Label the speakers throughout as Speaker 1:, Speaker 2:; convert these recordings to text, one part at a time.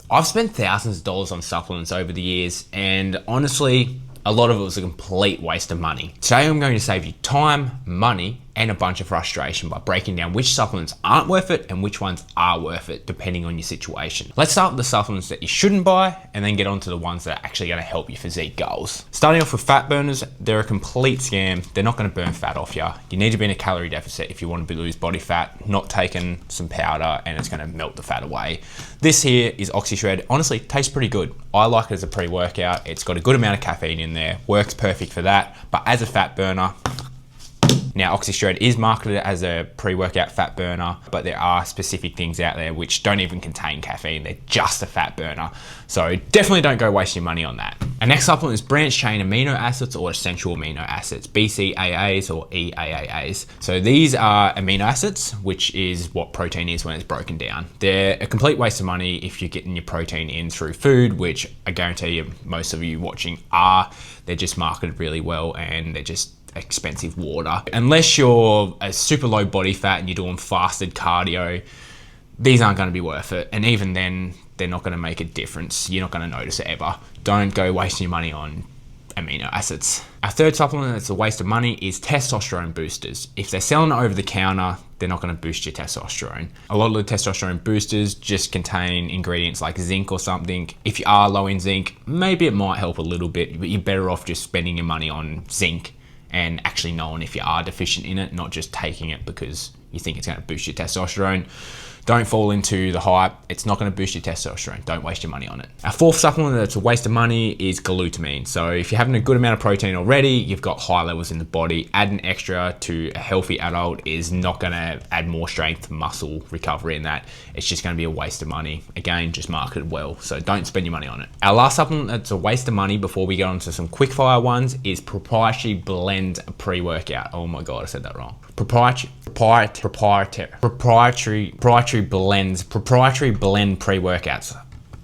Speaker 1: I've spent thousands of dollars on supplements over the years, and honestly, a lot of it was a complete waste of money. Today I'm going to save you time, money, and a bunch of frustration by breaking down which supplements aren't worth it and which ones are worth it depending on your situation. Let's start with the supplements that you shouldn't buy and then get on to the ones that are actually going to help your physique goals. Starting off with fat burners, they're a complete scam. They're not going to burn fat off you. You need to be in a calorie deficit if you want to lose body fat, not taking some powder and it's going to melt the fat away. This here is OxyShred. Honestly, it tastes pretty good. I like it as a pre-workout. It's got a good amount of caffeine in there, works perfect for that, but as a fat burner, now, OxyShred is marketed as a pre-workout fat burner, but there are specific things out there which don't even contain caffeine. They're just a fat burner. So definitely don't go waste your money on that. Our next supplement is branched chain amino acids or essential amino acids, BCAAs or EAAs. So these are amino acids, which is what protein is when it's broken down. They're a complete waste of money if you're getting your protein in through food, which I guarantee you most of you watching are. They're just marketed really well and they're just expensive water. Unless you're a super low body fat and you're doing fasted cardio, these aren't going to be worth it. And even then, they're not going to make a difference. You're not going to notice it ever. Don't go wasting your money on amino acids. Our third supplement that's a waste of money is testosterone boosters. If they're selling it over the counter, they're not going to boost your testosterone. A lot of the testosterone boosters just contain ingredients like zinc or something. If you are low in zinc, maybe it might help a little bit, but you're better off just spending your money on zinc and actually knowing if you are deficient in it, not just taking it because you think it's going to boost your testosterone. Don't fall into the hype. It's not going to boost your testosterone. Don't waste your money on it. Our fourth supplement that's a waste of money is glutamine. So if you're having a good amount of protein already, you've got high levels in the body, add an extra to a healthy adult is not going to add more strength, muscle recovery in that. It's just going to be a waste of money. Again, just marketed well. So don't spend your money on it. Our last supplement that's a waste of money before we get on to some quick fire ones is proprietary blend pre-workout. Oh my God, I said that wrong. Proprietary blend pre-workouts.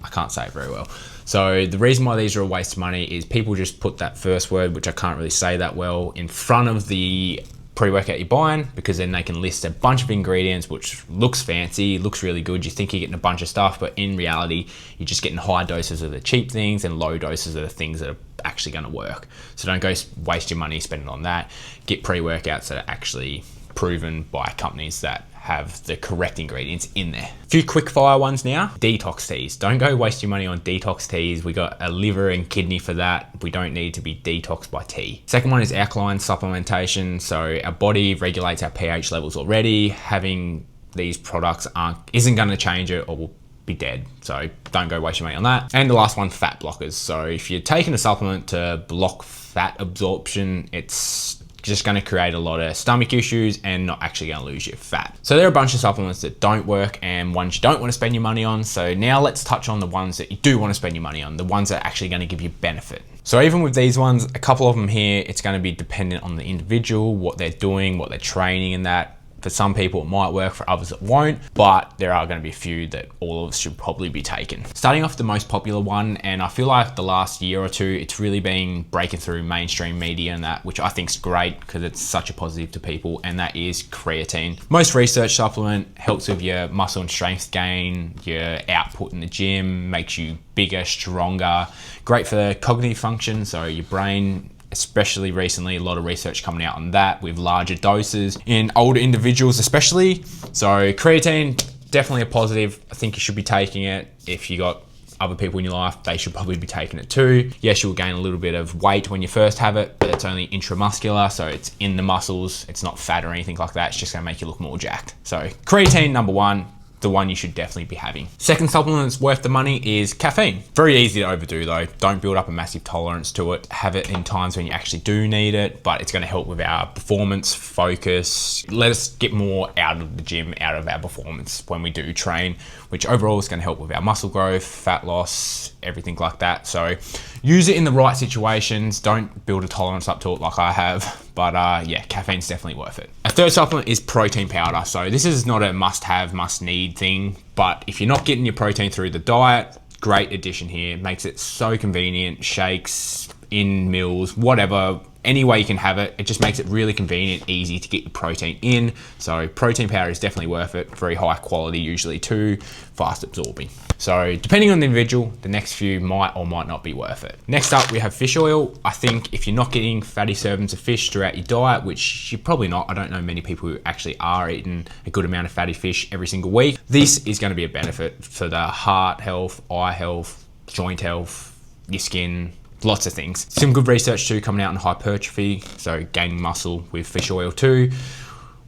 Speaker 1: I can't say it very well. So the reason why these are a waste of money is people just put that first word, which I can't really say that well, in front of the pre-workout you're buying, because then they can list a bunch of ingredients, which looks fancy, looks really good. You think you're getting a bunch of stuff, but in reality, you're just getting high doses of the cheap things and low doses of the things that are actually going to work. So don't go waste your money spending on that. Get pre-workouts that are actually proven by companies that have the correct ingredients in there. A few quick fire ones now. Detox teas. Don't go waste your money on detox teas. We got a liver and kidney for that. We don't need to be detoxed by tea. Second one is alkaline supplementation. So our body regulates our pH levels already. Having these products isn't going to change it or will be dead. So don't go waste your money on that. And the last one, fat blockers. So if you're taking a supplement to block fat absorption, it's just going to create a lot of stomach issues and not actually going to lose your fat. So there are a bunch of supplements that don't work and ones you don't want to spend your money on. So now let's touch on the ones that you do want to spend your money on, the ones that are actually going to give you benefit. So even with these ones, a couple of them here, it's going to be dependent on the individual, what they're doing, what they're training and that. For some people it might work, for others it won't, but there are going to be a few that all of us should probably be taking. Starting off the most popular one, and I feel like the last year or two, it's really been breaking through mainstream media and that, which I think is great because it's such a positive to people, and that is creatine. Most research supplement helps with your muscle and strength gain, your output in the gym, makes you bigger, stronger, great for cognitive function, so your brain, especially recently, a lot of research coming out on that with larger doses in older individuals especially. So creatine, definitely a positive. I think you should be taking it. If you got other people in your life, they should probably be taking it too. Yes, you'll gain a little bit of weight when you first have it, but it's only intramuscular, so it's in the muscles. It's not fat or anything like that. It's just gonna make you look more jacked. So creatine, number one, the one you should definitely be having. Second supplement that's worth the money is caffeine. Very easy to overdo though. Don't build up a massive tolerance to it. Have it in times when you actually do need it, but it's gonna help with our performance, focus. Let us get more out of the gym, out of our performance when we do train, which overall is gonna help with our muscle growth, fat loss, everything like that. So use it in the right situations. Don't build a tolerance up to it like I have. But yeah, caffeine's definitely worth it. A third supplement is protein powder. So this is not a must-have, must-need thing, but if you're not getting your protein through the diet, great addition here. Makes it so convenient. Shakes, in meals, whatever, any way you can have it. It just makes it really convenient, easy to get your protein in. So protein powder is definitely worth it. Very high quality usually too, fast absorbing. So depending on the individual, the next few might or might not be worth it. Next up, we have fish oil. I think if you're not getting fatty servings of fish throughout your diet, which you're probably not, I don't know many people who actually are eating a good amount of fatty fish every single week, this is going to be a benefit for the heart health, eye health, joint health, your skin, lots of things. Some good research too coming out on hypertrophy, so gaining muscle with fish oil too,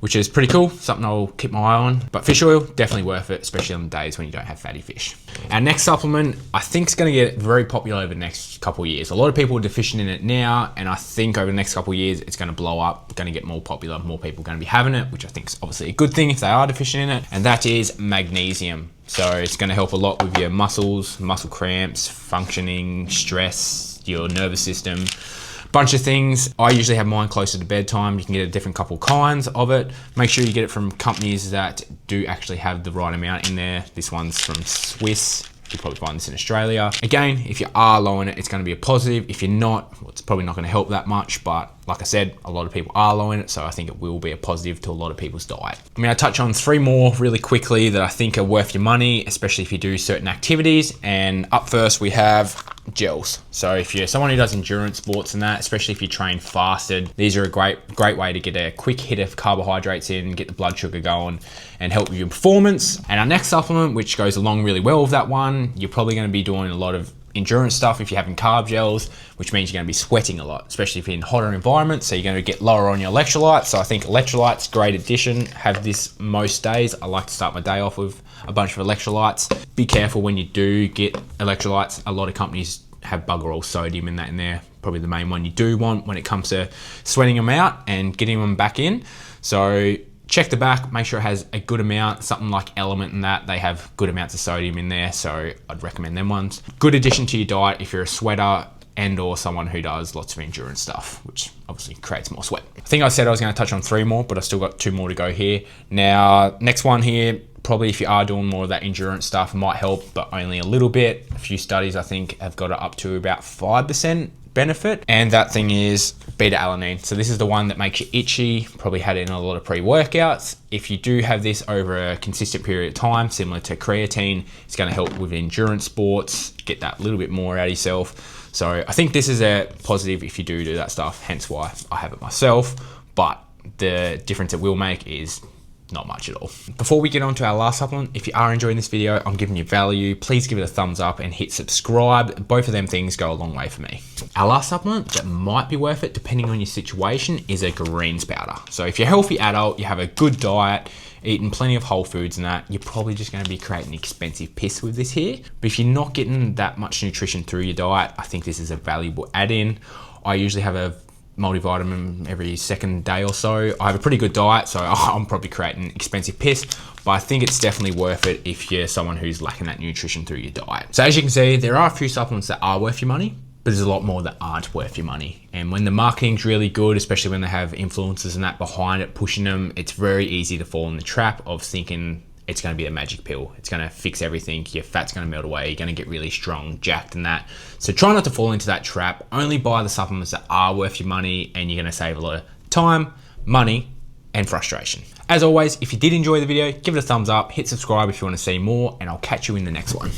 Speaker 1: which is pretty cool, something I'll keep my eye on. But fish oil, definitely worth it, especially on the days when you don't have fatty fish. Our next supplement, I think is gonna get very popular over the next couple of years. A lot of people are deficient in it now, and I think over the next couple of years, it's gonna blow up, gonna get more popular, more people are gonna be having it, which I think is obviously a good thing if they are deficient in it, and that is magnesium. So it's gonna help a lot with your muscles, muscle cramps, functioning, stress, your nervous system, bunch of things. I usually have mine closer to bedtime. You can get a different couple kinds of it. Make sure you get it from companies that do actually have the right amount in there. This one's from Swiss. You'll probably find this in Australia. Again, if you are low in it, it's going to be a positive. If you're not, well, it's probably not going to help that much, but like I said, a lot of people are low in it, so I think it will be a positive to a lot of people's diet. I'm going to touch on 3 more really quickly that I think are worth your money, especially if you do certain activities. And up first, we have gels. So if you're someone who does endurance sports and that, especially if you train fasted, these are a great way to get a quick hit of carbohydrates in, get the blood sugar going, and help with your performance. And our next supplement, which goes along really well with that one, you're probably going to be doing a lot of endurance stuff if you're having carb gels, which means you're going to be sweating a lot, especially if you're in hotter environments, so you're going to get lower on your electrolytes. So I think electrolytes, great addition. Have this most days. I like to start my day off with a bunch of electrolytes. Be careful when you do get electrolytes. A lot of companies have bugger all sodium in there. Probably the main one you do want when it comes to sweating them out and getting them back in. So check the back, make sure it has a good amount, something like Element and that, they have good amounts of sodium in there, so I'd recommend them ones. Good addition to your diet if you're a sweater and or someone who does lots of endurance stuff, which obviously creates more sweat. I think I said I was going to touch on 3 more, but I still got 2 more to go here. Now, next one here, probably if you are doing more of that endurance stuff, might help, but only a little bit. A few studies I think have got it up to about 5% benefit, and that thing is beta-alanine. So this is the one that makes you itchy, probably had it in a lot of pre-workouts. If you do have this over a consistent period of time, similar to creatine, it's going to help with endurance sports, get that little bit more out of yourself. So I think this is a positive if you do that stuff, hence why I have it myself, but the difference it will make is not much at all. Before we get on to our last supplement, if you are enjoying this video, I'm giving you value, please give it a thumbs up and hit subscribe. Both of them things go a long way for me. Our last supplement that might be worth it, depending on your situation, is a greens powder. So if you're a healthy adult, you have a good diet, eating plenty of whole foods and that, you're probably just going to be creating expensive piss with this here. But if you're not getting that much nutrition through your diet, I think this is a valuable add-in. I usually have a multivitamin every second day or so. I have a pretty good diet, so I'm probably creating expensive piss, but I think it's definitely worth it if you're someone who's lacking that nutrition through your diet. So as you can see, there are a few supplements that are worth your money, but there's a lot more that aren't worth your money. And when the marketing's really good, especially when they have influencers and that behind it pushing them, it's very easy to fall in the trap of thinking it's going to be a magic pill. It's going to fix everything. Your fat's going to melt away. You're going to get really strong, jacked and that. So try not to fall into that trap. Only buy the supplements that are worth your money, and you're going to save a lot of time, money, and frustration. As always, if you did enjoy the video, give it a thumbs up, hit subscribe if you want to see more, and I'll catch you in the next one.